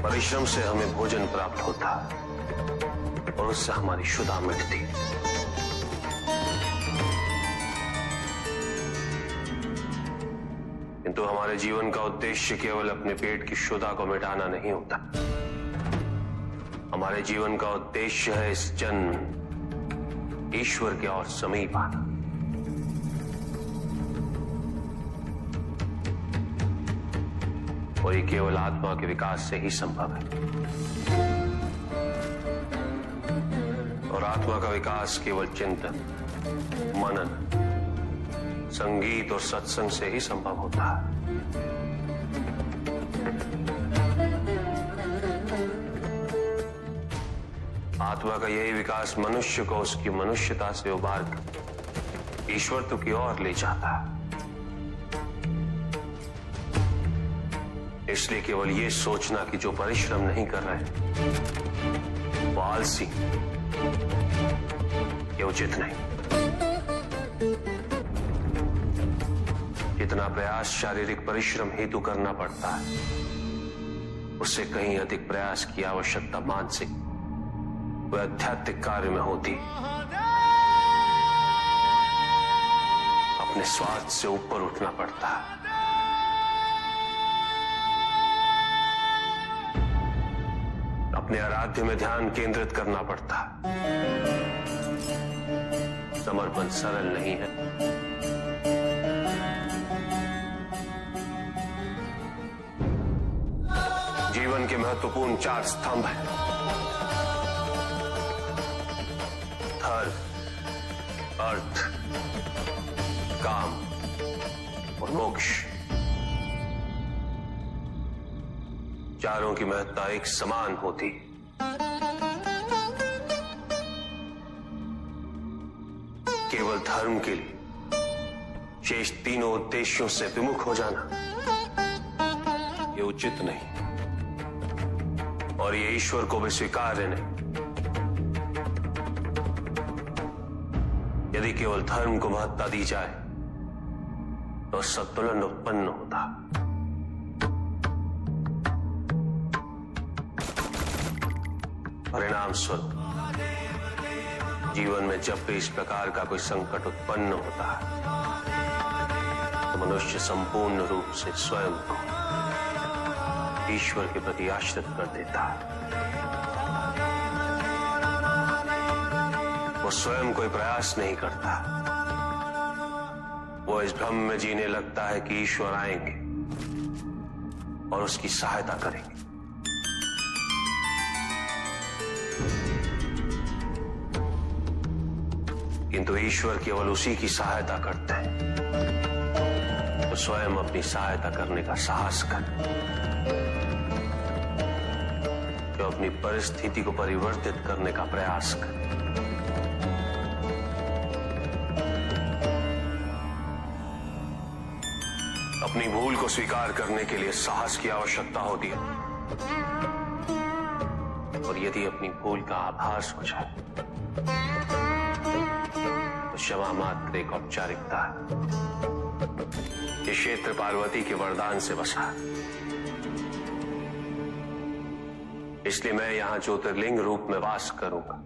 परिश्रम से हमें भोजन प्राप्त होता और उससे हमारी क्षुधा मिटती। किंतु हमारे जीवन का उद्देश्य केवल अपने पेट की क्षुधा को मिटाना नहीं होता। हमारे जीवन का उद्देश्य है इस जन्म ईश्वर के और समीप आना। और ये केवल आत्मा के विकास से ही संभव है। और आत्मा का विकास केवल चिंतन, मनन, संगीत और सत्संग से ही संभव होता है। आत्मा का यही विकास मनुष्य को उसकी मनुष्यता से उबार कर ईश्वरत्व की ओर ले जाता है। इसलिए केवल ये सोचना कि जो परिश्रम नहीं कर रहे वो आलसी, ये उचित नहीं। जितना प्रयास शारीरिक परिश्रम हेतु करना पड़ता है, उससे कहीं अधिक प्रयास की आवश्यकता मानसिक व आध्यात्मिक कार्य में होती। अपने स्वार्थ से ऊपर उठना पड़ता है। अपने आराध्य में ध्यान केंद्रित करना पड़ता है। समर्पण सरल नहीं है। जीवन के महत्वपूर्ण 4 स्तंभ हैं: धर्म, अर्थ, काम और मोक्ष। चारों की महत्ता एक समान होती। केवल धर्म के लिए शेष तीनों उद्देश्यों से विमुख हो जाना ये उचित नहीं और ये ईश्वर को भी स्वीकार्य नहीं। यदि केवल धर्म को महत्ता दी जाए तो संतुलन उत्पन्न होता। परिणाम स्वरूप जीवन में जब भी इस प्रकार का कोई संकट उत्पन्न होता है तो मनुष्य संपूर्ण रूप से स्वयं को ईश्वर के प्रति आश्रित कर देता है। वो स्वयं कोई प्रयास नहीं करता। वो इस भ्रम में जीने लगता है कि ईश्वर आएंगे और उसकी सहायता करेंगे। किंतु ईश्वर केवल उसी की सहायता करते हैं तो स्वयं अपनी सहायता करने का साहस करे, जो अपनी परिस्थिति को परिवर्तित करने का प्रयास करे। अपनी भूल को स्वीकार करने के लिए साहस की आवश्यकता होती है और यदि अपनी भूल का आभास हो जाए तो क्षमा मात्र एक औपचारिकता है। ये क्षेत्र पार्वती के वरदान से बसा है, इसलिए मैं यहां ज्योतिर्लिंग रूप में वास करूंगा।